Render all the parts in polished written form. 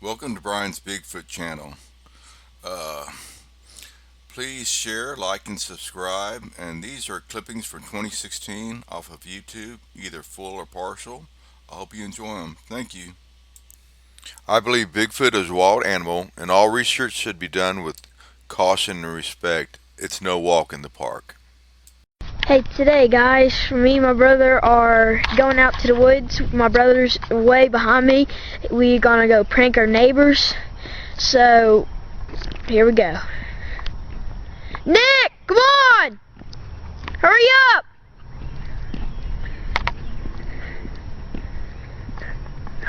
Welcome to Brian's Bigfoot channel. Uh, Please share, like, and subscribe. And these are clippings from 2016 off of YouTube, either full or partial. I hope you enjoy them. Thank you. I believe Bigfoot is a wild animal, and all research should be done with caution and respect. It's no walk in the park. Hey, today guys, me and my brother are going out to the woods. My brother's way behind me. We're gonna go prank our neighbors. So, here we go. Nick, come on! Hurry up!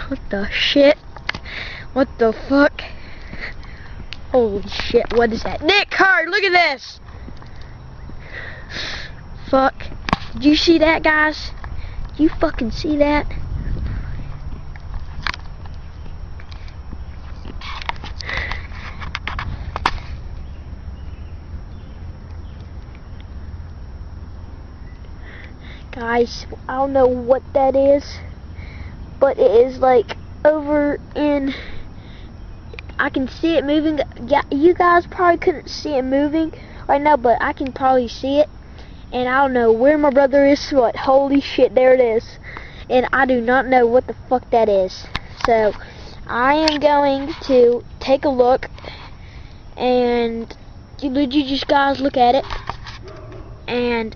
What the shit? What the fuck? Holy shit, what is that? Nick, hurry, look at this! Fuck. Did you see that, guys? Did you fucking see that? Guys, I don't know what that is, but it is like over in, I can see it moving. Yeah, you guys probably couldn't see it moving right now, but I can probably see it. And I don't know where my brother is, but holy shit, there it is. And I do not know what the fuck that is. So, I am going to take a look. And you just guys look at it. And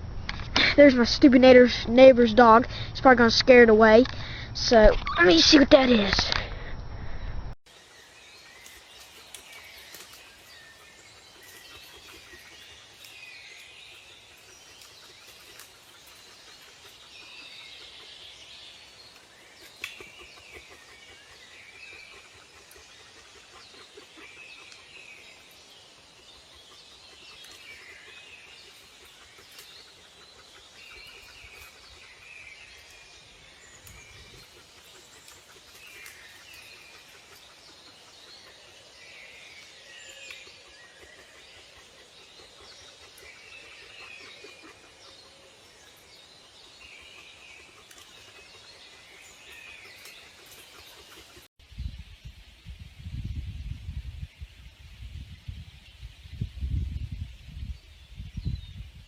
there's my stupid neighbor's dog. He's probably gonna scare it away. So, let me see what that is.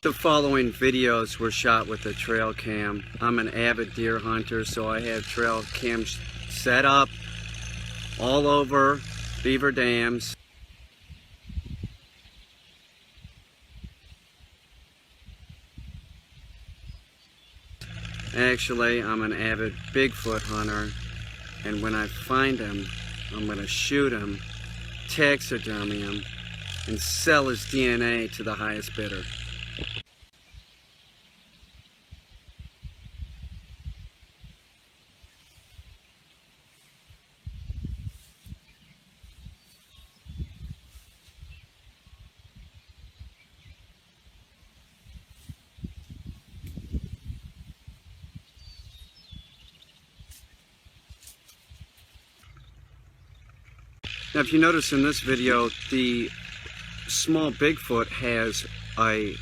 The following videos were shot with a trail cam. I'm an avid deer hunter, so I have trail cams set up all over beaver dams. Actually, I'm an avid Bigfoot hunter, and when I find him, I'm going to shoot him, taxidermy him, and sell his DNA to the highest bidder. Now, if you notice in this video, the small Bigfoot has a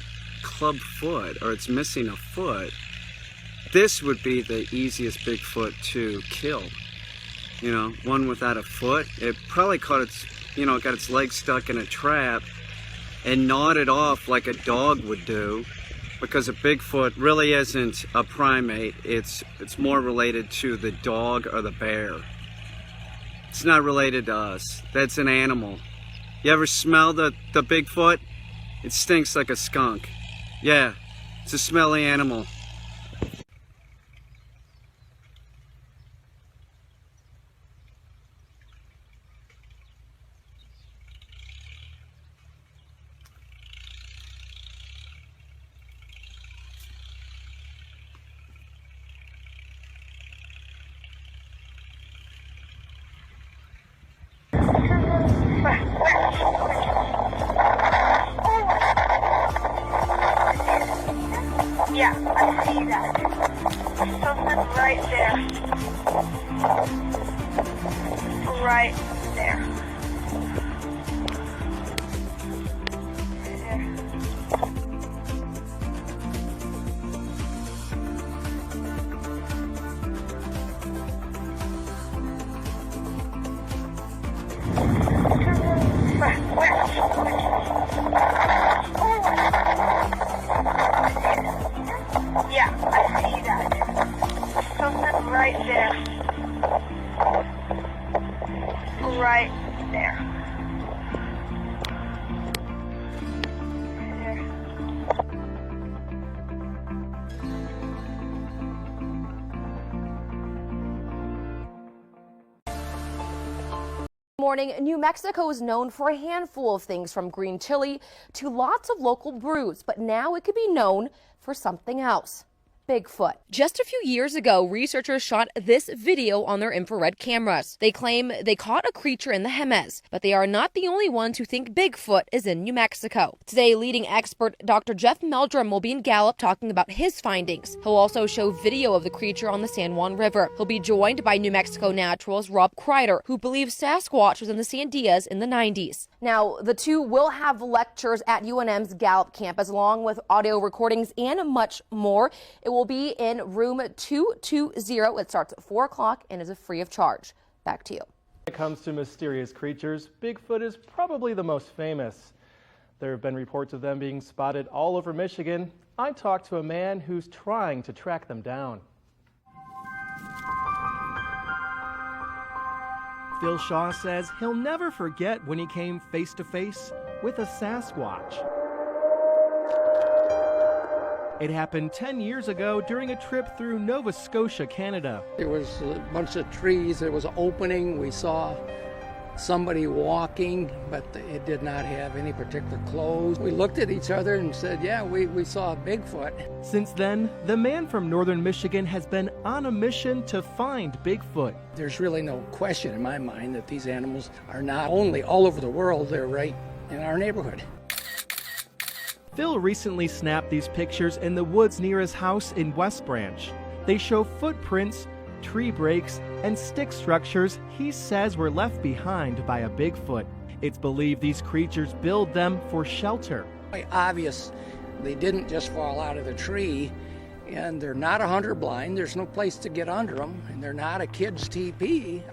club foot, or it's missing a foot. This would be the easiest Bigfoot to kill. You know, one without a foot. It probably caught its, got its leg stuck in a trap and gnawed it off like a dog would do, because a Bigfoot really isn't a primate. It's more related to the dog or the bear. It's not related to us. That's an animal. You ever smell the Bigfoot? It stinks like a skunk. Yeah, it's a smelly animal. Yeah, I see that. Something right there. Right there. Morning, New Mexico is known for a handful of things from green chili to lots of local brews, but now it could be known for something else. Bigfoot. Just a few years ago, researchers shot this video on their infrared cameras. They claim they caught a creature in the Jemez, but they are not the only ones who think Bigfoot is in New Mexico. Today, leading expert Dr. Jeff Meldrum will be in Gallup talking about his findings. He'll also show video of the creature on the San Juan River. He'll be joined by New Mexico naturalist Rob Kreider, who believes Sasquatch was in the Sandias in the 90s. Now, the two will have lectures at UNM's Gallup campus, along with audio recordings and much more. It will be in room 220. It starts at 4 o'clock and is free of charge. Back to you. When it comes to mysterious creatures, Bigfoot is probably the most famous. There have been reports of them being spotted all over Michigan. I talked to a man who's trying to track them down. Phil Shaw says he'll never forget when he came face to face with a Sasquatch. It happened 10 years ago during a trip through Nova Scotia, Canada. There was a bunch of trees, there was an opening, we saw somebody walking, but it did not have any particular clothes. We looked at each other and said, yeah, we saw a Bigfoot. Since then, the man from northern Michigan has been on a mission to find Bigfoot. There's really no question in my mind that these animals are not only all over the world, they're right in our neighborhood. Phil recently snapped these pictures in the woods near his house in West Branch. They show footprints, tree breaks, and stick structures he says were left behind by a Bigfoot. It's believed these creatures build them for shelter. Obvious, they didn't just fall out of the tree, and they're not a hunter blind. There's no place to get under them, and they're not a kid's teepee.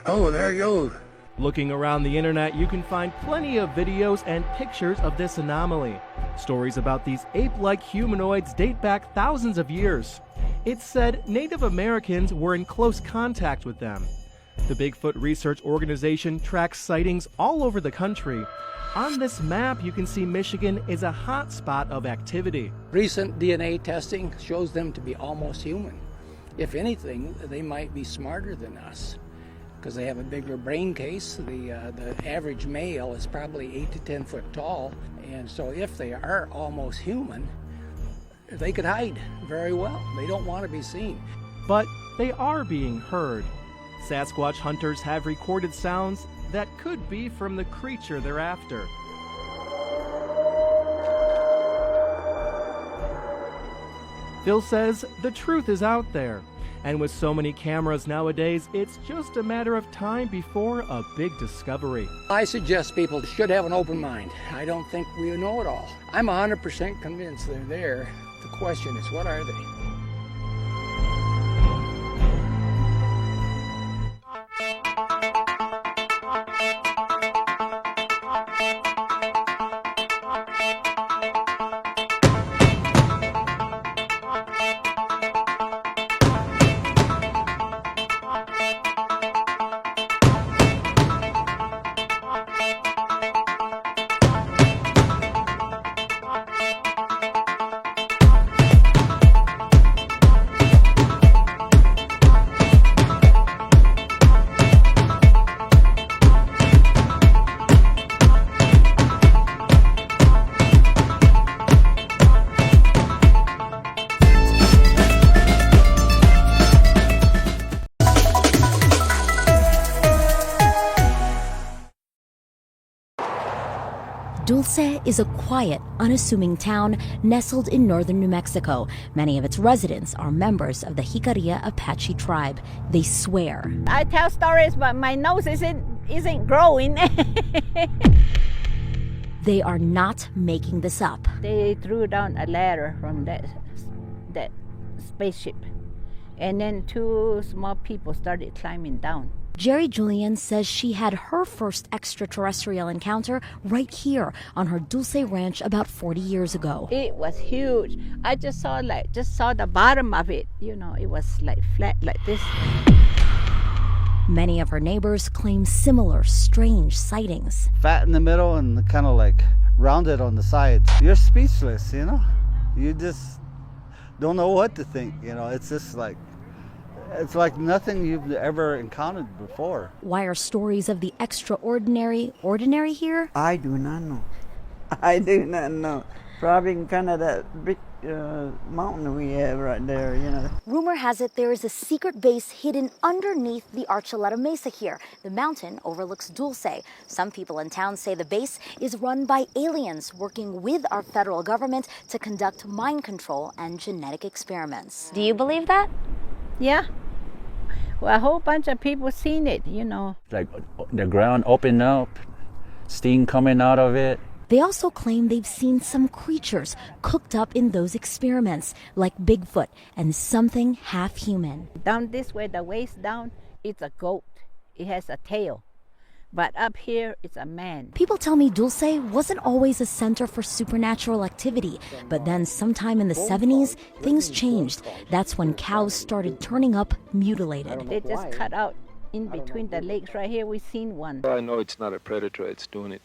Oh, there you go. Looking around the internet, you can find plenty of videos and pictures of this anomaly. Stories about these ape-like humanoids date back thousands of years. It's said Native Americans were in close contact with them. The Bigfoot Research Organization tracks sightings all over the country. On this map, you can see Michigan is a hot spot of activity. Recent DNA testing shows them to be almost human. If anything, they might be smarter than us, because they have a bigger brain case. The average male is probably 8 to 10 foot tall, and so if they are almost human, they could hide very well. They don't want to be seen. But they are being heard. Sasquatch hunters have recorded sounds that could be from the creature they're after. Phil says the truth is out there. And with so many cameras nowadays, it's just a matter of time before a big discovery. I suggest people should have an open mind. I don't think we know it all. I'm 100% convinced they're there. The question is, what are they? Dulce is a quiet, unassuming town nestled in northern New Mexico. Many of its residents are members of the Jicarilla Apache tribe. They swear. I tell stories, but my nose isn't growing. They are not making this up. They threw down a ladder from that spaceship, and then two small people started climbing down. Jerry Julian says she had her first extraterrestrial encounter right here on her Dulce ranch about 40 years ago. It was huge. I just saw the bottom of it. You know, it was like flat like this. Many of her neighbors claim similar strange sightings. Fat in the middle and kind of like rounded on the sides. You're speechless, you know? You just don't know what to think, you know? It's just like, It's like nothing you've ever encountered before. Why are stories of the extraordinary ordinary here? I do not know. I do not know. Probably kind of that big mountain we have right there, you know. Rumor has it there is a secret base hidden underneath the Archuleta Mesa here. The mountain overlooks Dulce. Some people in town say the base is run by aliens working with our federal government to conduct mind control and genetic experiments. Do you believe that? Yeah. Well, a whole bunch of people seen it, you know. Like the ground opened up, steam coming out of it. They also claim they've seen some creatures cooked up in those experiments, like Bigfoot and something half human. Down this way, the waist down, it's a goat. It has a tail. But up here, it's a man. People tell me Dulce wasn't always a center for supernatural activity, but then sometime in the 70s, things changed. That's when cows started turning up mutilated. They just cut out in between the legs right here. We've seen one. I know it's not a predator, it's doing it.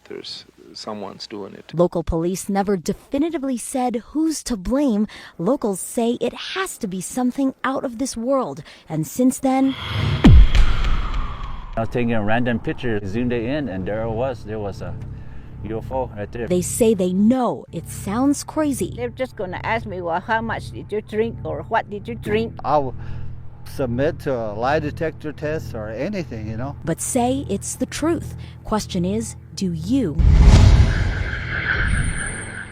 Someone's doing it. Local police never definitively said who's to blame. Locals say it has to be something out of this world. And since then, I was taking a random picture, zoomed it in, and there was a UFO right there. they say they know it sounds crazy. They're just going to ask me, well, how much did you drink or what did you drink? I'll submit to a lie detector test or anything, you know. But say it's the truth. Question is, do you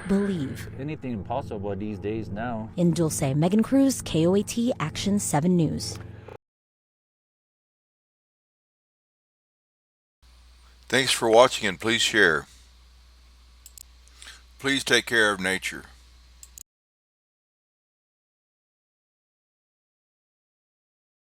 believe? Anything possible these days now. In Dulce, Megan Cruz, KOAT Action 7 News. Thanks for watching and please share. Please take care of nature.